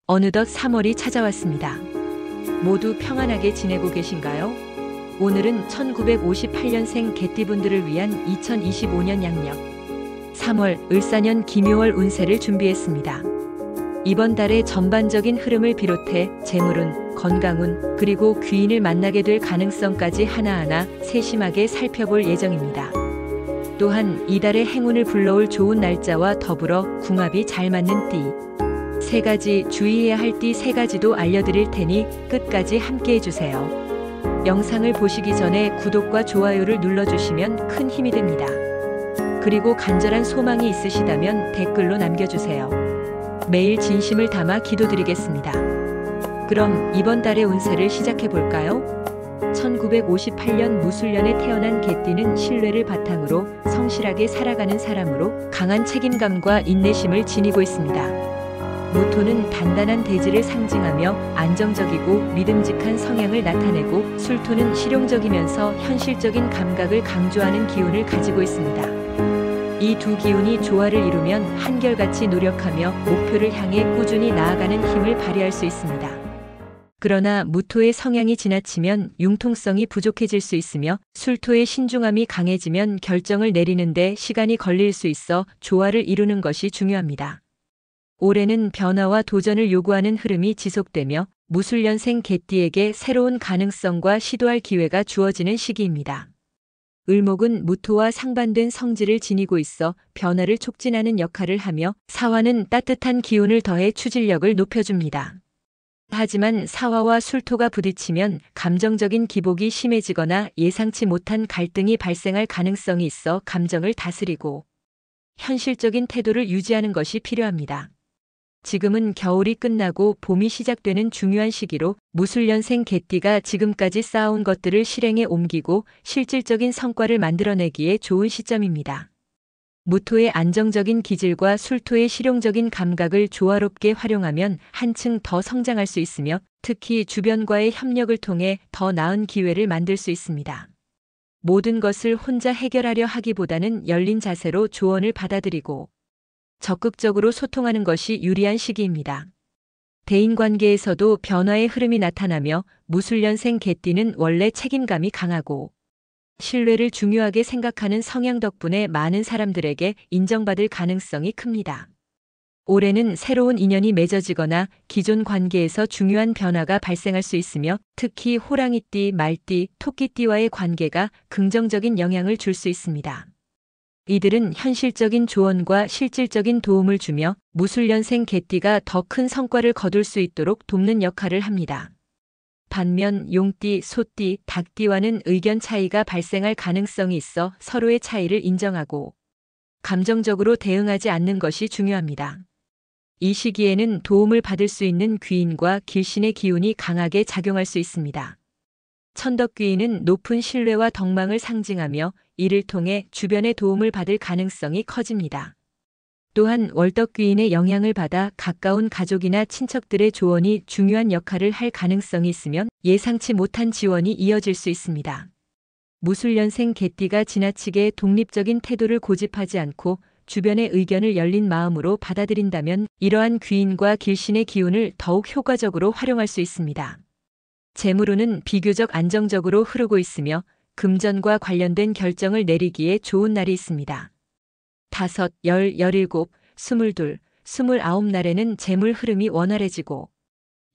어느덧 3월이 찾아왔습니다. 모두 평안하게 지내고 계신가요? 오늘은 1958년생 개띠분들을 위한 2025년 양력 3월 을사년 김요월 운세를 준비했습니다. 이번 달의 전반적인 흐름을 비롯해 재물운, 건강운, 그리고 귀인을 만나게 될 가능성까지 하나하나 세심하게 살펴볼 예정입니다. 또한 이달의 행운을 불러올 좋은 날짜와 더불어 궁합이 잘 맞는 띠, 세 가지 주의해야 할 띠 세 가지도 알려드릴 테니 끝까지 함께 해주세요. 영상을 보시기 전에 구독과 좋아요를 눌러주시면 큰 힘이 됩니다. 그리고 간절한 소망이 있으시다면 댓글로 남겨주세요. 매일 진심을 담아 기도드리겠습니다. 그럼 이번 달의 운세를 시작해볼까요? 1958년 무술년에 태어난 개띠는 신뢰를 바탕으로 성실하게 살아가는 사람으로 강한 책임감과 인내심을 지니고 있습니다. 무토는 단단한 대지를 상징하며 안정적이고 믿음직한 성향을 나타내고, 술토는 실용적이면서 현실적인 감각을 강조하는 기운을 가지고 있습니다. 이 두 기운이 조화를 이루면 한결같이 노력하며 목표를 향해 꾸준히 나아가는 힘을 발휘할 수 있습니다. 그러나 무토의 성향이 지나치면 융통성이 부족해질 수 있으며, 술토의 신중함이 강해지면 결정을 내리는데 시간이 걸릴 수 있어 조화를 이루는 것이 중요합니다. 올해는 변화와 도전을 요구하는 흐름이 지속되며 무술년생 개띠에게 새로운 가능성과 시도할 기회가 주어지는 시기입니다. 을목은 무토와 상반된 성질을 지니고 있어 변화를 촉진하는 역할을 하며, 사화는 따뜻한 기운을 더해 추진력을 높여줍니다. 하지만 사화와 술토가 부딪히면 감정적인 기복이 심해지거나 예상치 못한 갈등이 발생할 가능성이 있어 감정을 다스리고 현실적인 태도를 유지하는 것이 필요합니다. 지금은 겨울이 끝나고 봄이 시작되는 중요한 시기로 무술년생 개띠가 지금까지 쌓아온 것들을 실행에 옮기고 실질적인 성과를 만들어내기에 좋은 시점입니다. 무토의 안정적인 기질과 술토의 실용적인 감각을 조화롭게 활용하면 한층 더 성장할 수 있으며, 특히 주변과의 협력을 통해 더 나은 기회를 만들 수 있습니다. 모든 것을 혼자 해결하려 하기보다는 열린 자세로 조언을 받아들이고 적극적으로 소통하는 것이 유리한 시기입니다. 대인관계에서도 변화의 흐름이 나타나며, 무술년생 개띠는 원래 책임감이 강하고 신뢰를 중요하게 생각하는 성향 덕분에 많은 사람들에게 인정받을 가능성이 큽니다. 올해는 새로운 인연이 맺어지거나 기존 관계에서 중요한 변화가 발생할 수 있으며, 특히 호랑이띠, 말띠, 토끼띠와의 관계가 긍정적인 영향을 줄 수 있습니다. 이들은 현실적인 조언과 실질적인 도움을 주며 무술년생 개띠가 더 큰 성과를 거둘 수 있도록 돕는 역할을 합니다. 반면 용띠, 소띠, 닭띠와는 의견 차이가 발생할 가능성이 있어 서로의 차이를 인정하고 감정적으로 대응하지 않는 것이 중요합니다. 이 시기에는 도움을 받을 수 있는 귀인과 길신의 기운이 강하게 작용할 수 있습니다. 천덕귀인은 높은 신뢰와 덕망을 상징하며 이를 통해 주변의 도움을 받을 가능성이 커집니다. 또한 월덕귀인의 영향을 받아 가까운 가족이나 친척들의 조언이 중요한 역할을 할 가능성이 있으면 예상치 못한 지원이 이어질 수 있습니다. 무술년생 개띠가 지나치게 독립적인 태도를 고집하지 않고 주변의 의견을 열린 마음으로 받아들인다면 이러한 귀인과 길신의 기운을 더욱 효과적으로 활용할 수 있습니다. 재물운은 비교적 안정적으로 흐르고 있으며 금전과 관련된 결정을 내리기에 좋은 날이 있습니다. 5, 10, 17, 22, 29날에는 재물 흐름이 원활해지고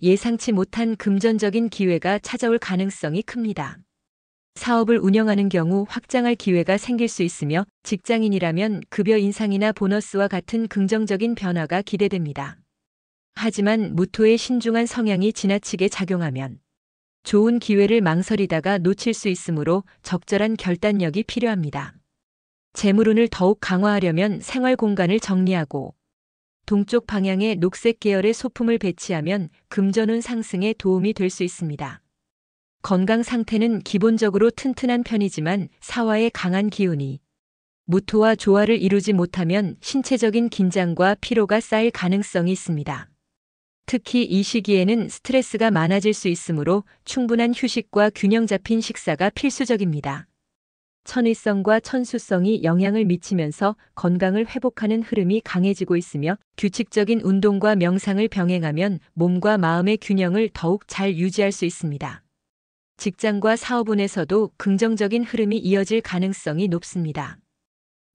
예상치 못한 금전적인 기회가 찾아올 가능성이 큽니다. 사업을 운영하는 경우 확장할 기회가 생길 수 있으며, 직장인이라면 급여 인상이나 보너스와 같은 긍정적인 변화가 기대됩니다. 하지만 무토의 신중한 성향이 지나치게 작용하면 좋은 기회를 망설이다가 놓칠 수 있으므로 적절한 결단력이 필요합니다. 재물운을 더욱 강화하려면 생활 공간을 정리하고 동쪽 방향에 녹색 계열의 소품을 배치하면 금전운 상승에 도움이 될 수 있습니다. 건강 상태는 기본적으로 튼튼한 편이지만 사화의 강한 기운이 무토와 조화를 이루지 못하면 신체적인 긴장과 피로가 쌓일 가능성이 있습니다. 특히 이 시기에는 스트레스가 많아질 수 있으므로 충분한 휴식과 균형 잡힌 식사가 필수적입니다. 천의성과 천수성이 영향을 미치면서 건강을 회복하는 흐름이 강해지고 있으며 규칙적인 운동과 명상을 병행하면 몸과 마음의 균형을 더욱 잘 유지할 수 있습니다. 직장과 사업운에서도 긍정적인 흐름이 이어질 가능성이 높습니다.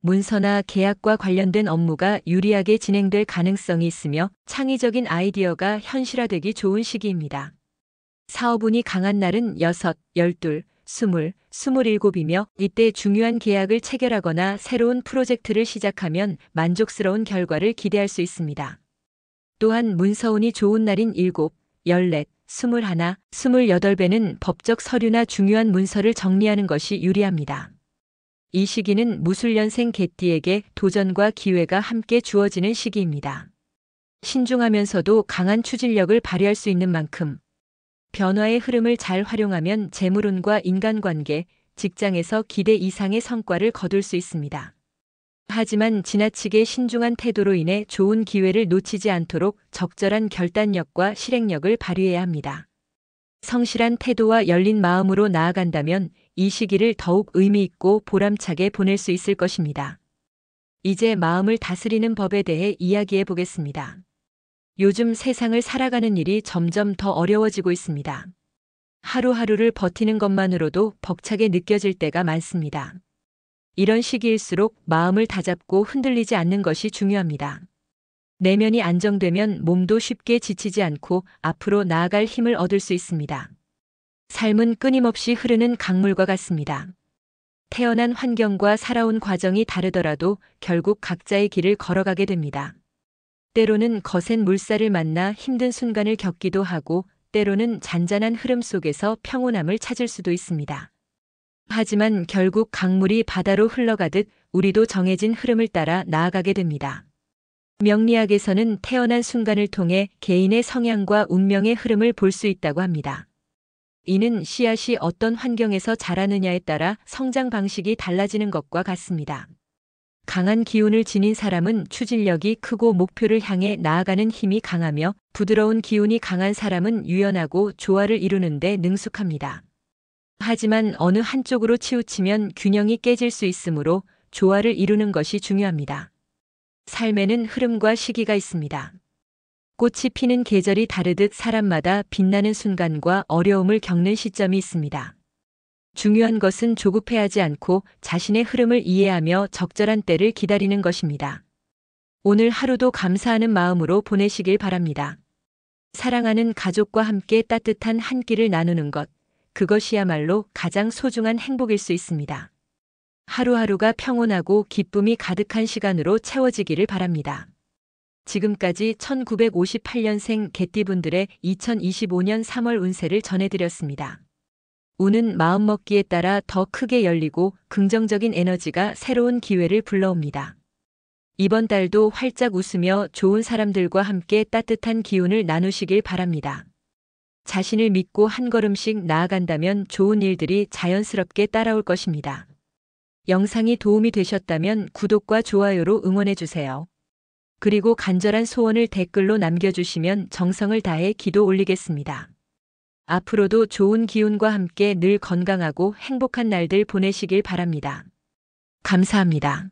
문서나 계약과 관련된 업무가 유리하게 진행될 가능성이 있으며 창의적인 아이디어가 현실화되기 좋은 시기입니다. 사업운이 강한 날은 6, 12, 20, 27이며 이때 중요한 계약을 체결하거나 새로운 프로젝트를 시작하면 만족스러운 결과를 기대할 수 있습니다. 또한 문서운이 좋은 날인 7, 14, 21, 28배는 법적 서류나 중요한 문서를 정리하는 것이 유리합니다. 이 시기는 무술년생 개띠에게 도전과 기회가 함께 주어지는 시기입니다. 신중하면서도 강한 추진력을 발휘할 수 있는 만큼 변화의 흐름을 잘 활용하면 재물운과 인간관계, 직장에서 기대 이상의 성과를 거둘 수 있습니다. 하지만 지나치게 신중한 태도로 인해 좋은 기회를 놓치지 않도록 적절한 결단력과 실행력을 발휘해야 합니다. 성실한 태도와 열린 마음으로 나아간다면 이 시기를 더욱 의미 있고 보람차게 보낼 수 있을 것입니다. 이제 마음을 다스리는 법에 대해 이야기해 보겠습니다. 요즘 세상을 살아가는 일이 점점 더 어려워지고 있습니다. 하루하루를 버티는 것만으로도 벅차게 느껴질 때가 많습니다. 이런 시기일수록 마음을 다잡고 흔들리지 않는 것이 중요합니다. 내면이 안정되면 몸도 쉽게 지치지 않고 앞으로 나아갈 힘을 얻을 수 있습니다. 삶은 끊임없이 흐르는 강물과 같습니다. 태어난 환경과 살아온 과정이 다르더라도 결국 각자의 길을 걸어가게 됩니다. 때로는 거센 물살을 만나 힘든 순간을 겪기도 하고 때로는 잔잔한 흐름 속에서 평온함을 찾을 수도 있습니다. 하지만 결국 강물이 바다로 흘러가듯 우리도 정해진 흐름을 따라 나아가게 됩니다. 명리학에서는 태어난 순간을 통해 개인의 성향과 운명의 흐름을 볼 수 있다고 합니다. 이는 씨앗이 어떤 환경에서 자라느냐에 따라 성장 방식이 달라지는 것과 같습니다. 강한 기운을 지닌 사람은 추진력이 크고 목표를 향해 나아가는 힘이 강하며 부드러운 기운이 강한 사람은 유연하고 조화를 이루는 데 능숙합니다. 하지만 어느 한쪽으로 치우치면 균형이 깨질 수 있으므로 조화를 이루는 것이 중요합니다. 삶에는 흐름과 시기가 있습니다. 꽃이 피는 계절이 다르듯 사람마다 빛나는 순간과 어려움을 겪는 시점이 있습니다. 중요한 것은 조급해하지 않고 자신의 흐름을 이해하며 적절한 때를 기다리는 것입니다. 오늘 하루도 감사하는 마음으로 보내시길 바랍니다. 사랑하는 가족과 함께 따뜻한 한 끼를 나누는 것, 그것이야말로 가장 소중한 행복일 수 있습니다. 하루하루가 평온하고 기쁨이 가득한 시간으로 채워지기를 바랍니다. 지금까지 1958년생 개띠분들의 2025년 3월 운세를 전해드렸습니다. 운은 마음먹기에 따라 더 크게 열리고 긍정적인 에너지가 새로운 기회를 불러옵니다. 이번 달도 활짝 웃으며 좋은 사람들과 함께 따뜻한 기운을 나누시길 바랍니다. 자신을 믿고 한 걸음씩 나아간다면 좋은 일들이 자연스럽게 따라올 것입니다. 영상이 도움이 되셨다면 구독과 좋아요로 응원해주세요. 그리고 간절한 소원을 댓글로 남겨주시면 정성을 다해 기도 올리겠습니다. 앞으로도 좋은 기운과 함께 늘 건강하고 행복한 날들 보내시길 바랍니다. 감사합니다.